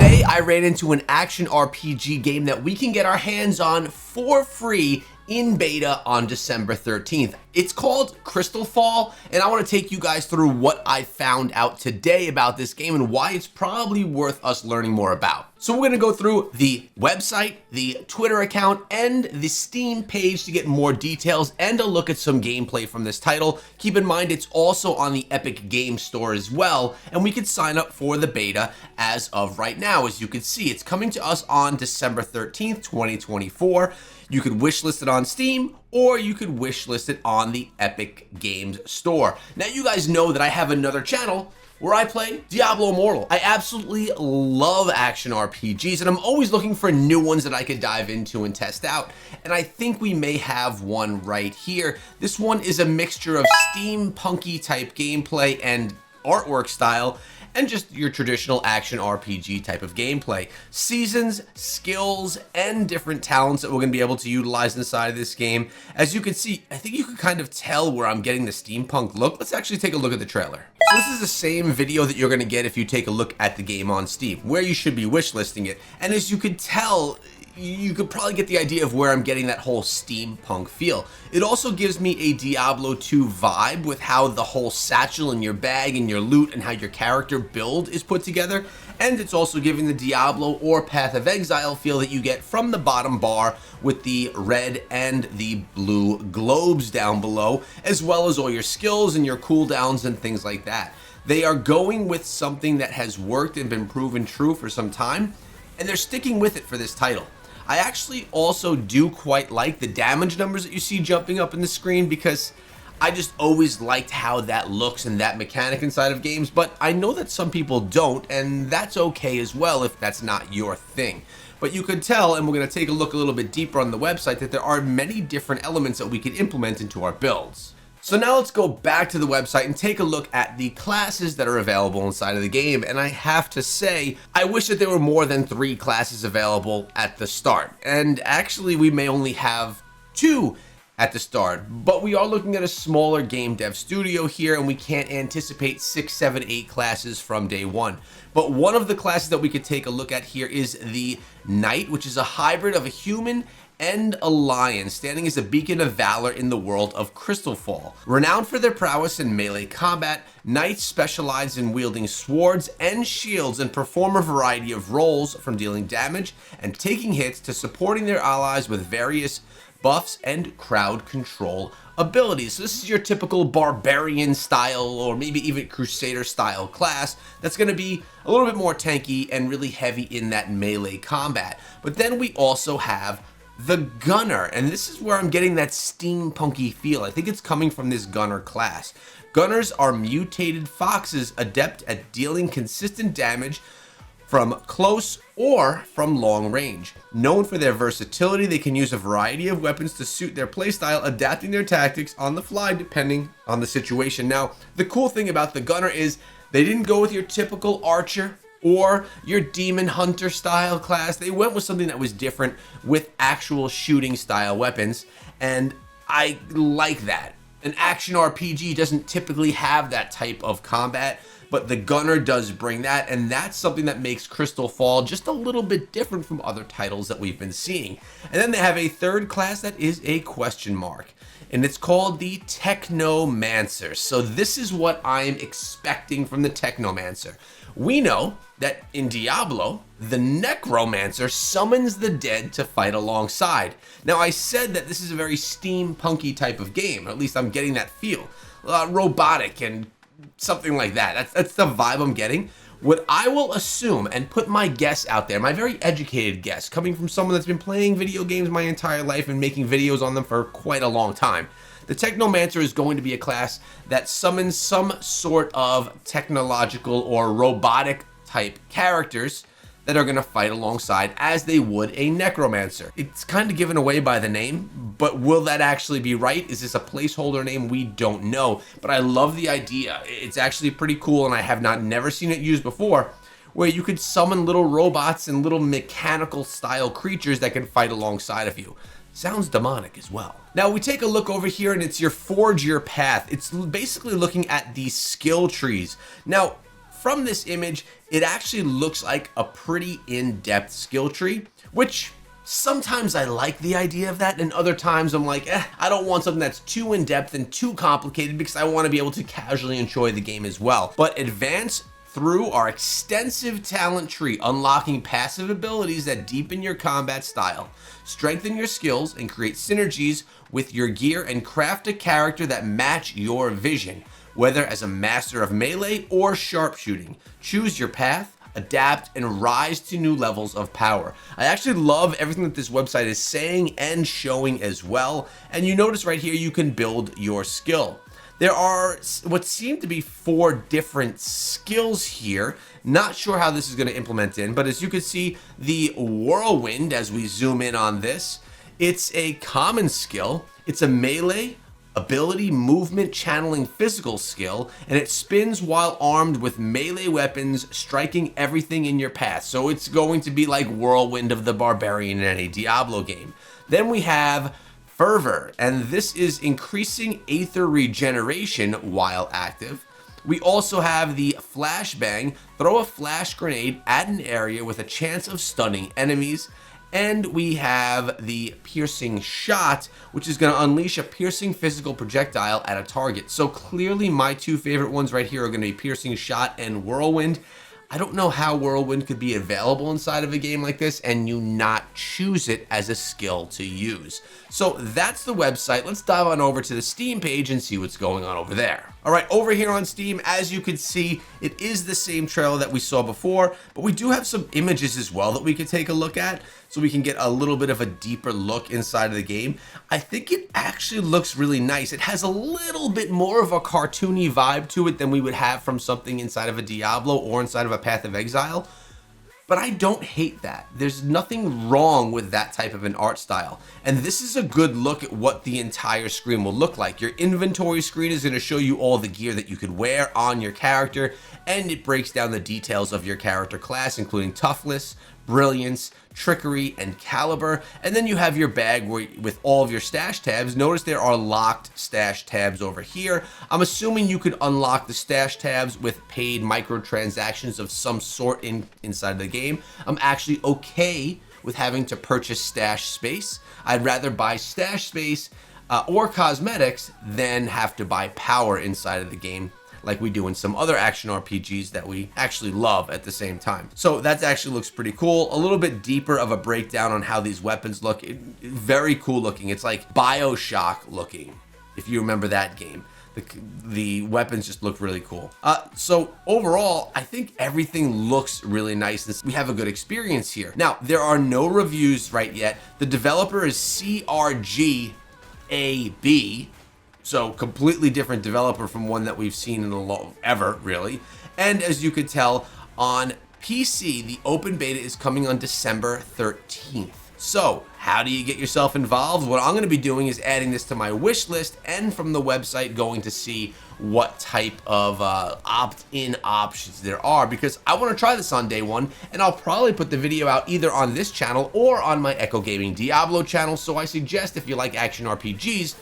Today, I ran into an action RPG game that we can get our hands on for free in beta on December 13th. It's called Crystalfall, and I want to take you guys through what I found out today about this game and why it's probably worth us learning more about. So we're going to go through the website, the Twitter account, and the Steam page to get more details and a look at some gameplay from this title. Keep in mind it's also on the Epic Games Store as well, and we can sign up for the beta as of right now. As you can see, it's coming to us on December 13th, 2024. You could wishlist it on Steam, or you could wishlist it on the Epic Games Store. Now, you guys know that I have another channel where I play Diablo Immortal. I absolutely love action RPGs, and I'm always looking for new ones that I could dive into and test out. And I think we may have one right here. This one is a mixture of steampunky type gameplay and artwork style, and just your traditional action RPG type of gameplay. Seasons, skills, and different talents that we're going to be able to utilize inside of this game. As you can see, I think you can kind of tell where I'm getting the steampunk look. Let's actually take a look at the trailer. So this is the same video that you're going to get if you take a look at the game on Steam, where you should be wishlisting it. And as you could tell, you could probably get the idea of where I'm getting that whole steampunk feel. It also gives me a Diablo 2 vibe with how the whole satchel in your bag and your loot and how your character build is put together. And it's also giving the Diablo or Path of Exile feel that you get from the bottom bar with the red and the blue globes down below, as well as all your skills and your cooldowns and things like that. They are going with something that has worked and been proven true for some time, and they're sticking with it for this title. I actually also do quite like the damage numbers that you see jumping up in the screen, because I just always liked how that looks and that mechanic inside of games, but I know that some people don't, and that's okay as well if that's not your thing. But you could tell, and we're going to take a look a little bit deeper on the website, that there are many different elements that we can implement into our builds. So now let's go back to the website and take a look at the classes that are available inside of the game. And I have to say, I wish that there were more than 3 classes available at the start. And actually, we may only have 2 at the start, but we are looking at a smaller game dev studio here, and we can't anticipate 6, 7, 8 classes from day one. But one of the classes that we could take a look at here is the Knight, which is a hybrid of a human and a lion, standing as a beacon of valor in the world of Crystalfall. Renowned for their prowess in melee combat, knights specialize in wielding swords and shields and perform a variety of roles, from dealing damage and taking hits to supporting their allies with various buffs and crowd control abilities. So this is your typical barbarian style, or maybe even crusader style class that's going to be a little bit more tanky and really heavy in that melee combat. But then we also have the Gunner, and this is where I'm getting that steampunky feel. I think it's coming from this Gunner class. Gunners are mutated foxes adept at dealing consistent damage from close or from long range. Known for their versatility, they can use a variety of weapons to suit their playstyle, adapting their tactics on the fly depending on the situation. Now, the cool thing about the Gunner is they didn't go with your typical archer or your demon hunter style class. They went with something that was different with actual shooting style weapons, and I like that. An action RPG doesn't typically have that type of combat, but the Gunner does bring that, and that's something that makes Crystalfall just a little bit different from other titles that we've been seeing. And then they have a third class that is a question mark, and it's called the Technomancer. So this is what I'm expecting from the Technomancer. We know that in Diablo, the Necromancer summons the dead to fight alongside. Now, I said that this is a very steampunky type of game, or at least I'm getting that feel. Robotic and something like that. That's the vibe I'm getting. What I will assume and put my guess out there, my very educated guess, coming from someone that's been playing video games my entire life and making videos on them for quite a long time, the Technomancer is going to be a class that summons some sort of technological or robotic type characters that are going to fight alongside as they would a Necromancer. It's kind of given away by the name, but will that actually be right? Is this a placeholder name? We don't know, but I love the idea. It's actually pretty cool, and I have never seen it used before, where you could summon little robots and little mechanical style creatures that can fight alongside of you. Sounds demonic as well. Now we take a look over here, and it's your Forge Your Path. It's basically looking at the skill trees. Now, from this image, it actually looks like a pretty in-depth skill tree, which sometimes I like the idea of that, and other times I'm like, I don't want something that's too in-depth and too complicated because I want to be able to casually enjoy the game as well. But advance through our extensive talent tree, unlocking passive abilities that deepen your combat style, strengthen your skills, and create synergies with your gear, and craft a character that match your vision, whether as a master of melee or sharpshooting. Choose your path, adapt, and rise to new levels of power. I actually love everything that this website is saying and showing as well. And you notice right here, you can build your skill. There are what seem to be 4 different skills here. Not sure how this is going to implement in, but as you can see, the whirlwind, as we zoom in on this, it's a common skill. It's a melee ability, movement, channeling physical skill, and it spins while armed with melee weapons, striking everything in your path. So it's going to be like Whirlwind of the Barbarian in any Diablo game. Then we have Fervor, and this is increasing Aether regeneration while active. We also have the Flashbang, throw a flash grenade at an area with a chance of stunning enemies. And we have the Piercing Shot, which is going to unleash a piercing physical projectile at a target. So clearly my 2 favorite ones right here are going to be Piercing Shot and Whirlwind. I don't know how Whirlwind could be available inside of a game like this and you not choose it as a skill to use. So that's the website. Let's dive on over to the Steam page and see what's going on over there. All right, over here on Steam, as you can see, it is the same trailer that we saw before, but we do have some images as well that we could take a look at so we can get a little bit of a deeper look inside of the game. I think it actually looks really nice. It has a little bit more of a cartoony vibe to it than we would have from something inside of a Diablo or inside of a Path of Exile. But I don't hate that. There's nothing wrong with that type of an art style. And this is a good look at what the entire screen will look like. Your inventory screen is going to show you all the gear that you could wear on your character, and it breaks down the details of your character class, including toughness, brilliance, trickery, and caliber. And then you have your bag with all of your stash tabs. Notice there are locked stash tabs over here. I'm assuming you could unlock the stash tabs with paid microtransactions of some sort inside the game. I'm actually okay with having to purchase stash space. I'd rather buy stash space or cosmetics than have to buy power inside of the game, like we do in some other action RPGs that we actually love at the same time. So that actually looks pretty cool. A little bit deeper of a breakdown on how these weapons look. Very cool looking. It's like BioShock looking, if you remember that game. The weapons just look really cool. So overall, I think everything looks really nice. We have a good experience here. Now, there are no reviews right yet. The developer is CRG AB. So completely different developer from one that we've seen in ever, really. And as you could tell, on PC, the open beta is coming on December 13th. So how do you get yourself involved? What I'm going to be doing is adding this to my wish list, and from the website going to see what type of opt-in options there are, because I want to try this on day one, and I'll probably put the video out either on this channel or on my Echo Gaming Diablo channel. So I suggest if you like action RPGs,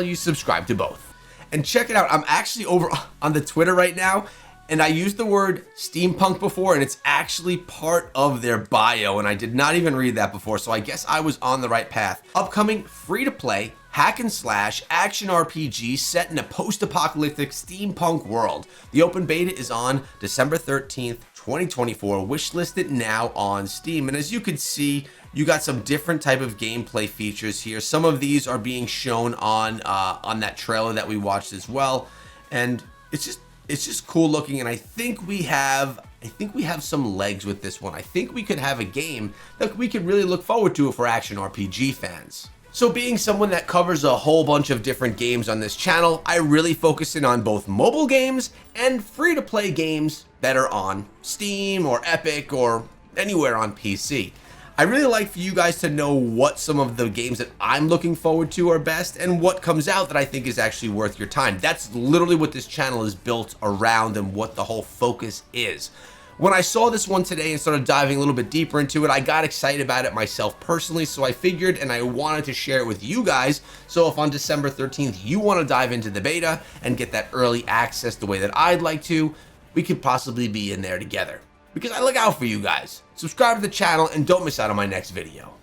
you subscribe to both. And check it out, I'm actually over on the Twitter right now, and I used the word steampunk before, and it's actually part of their bio, and I did not even read that before, so I guess I was on the right path. Upcoming free-to-play hack and slash action RPG set in a post-apocalyptic steampunk world. The open beta is on December 13th, 2024. Wishlist it now on Steam. And as you can see, you got some different type of gameplay features here. Some of these are being shown on that trailer that we watched as well, and it's just cool looking. And I think we have some legs with this one. I think we could have a game that we could really look forward to if we're action RPG fans. So being someone that covers a whole bunch of different games on this channel, I really focus in on both mobile games and free-to-play games that are on Steam or Epic or anywhere on PC. I really like for you guys to know what some of the games that I'm looking forward to are best and what comes out that I think is actually worth your time. That's literally what this channel is built around and what the whole focus is. When I saw this one today and started diving a little bit deeper into it, I got excited about it myself personally, so I figured and I wanted to share it with you guys. So if on December 13th you want to dive into the beta and get that early access the way that I'd like to, we could possibly be in there together, because I look out for you guys. Subscribe to the channel and don't miss out on my next video.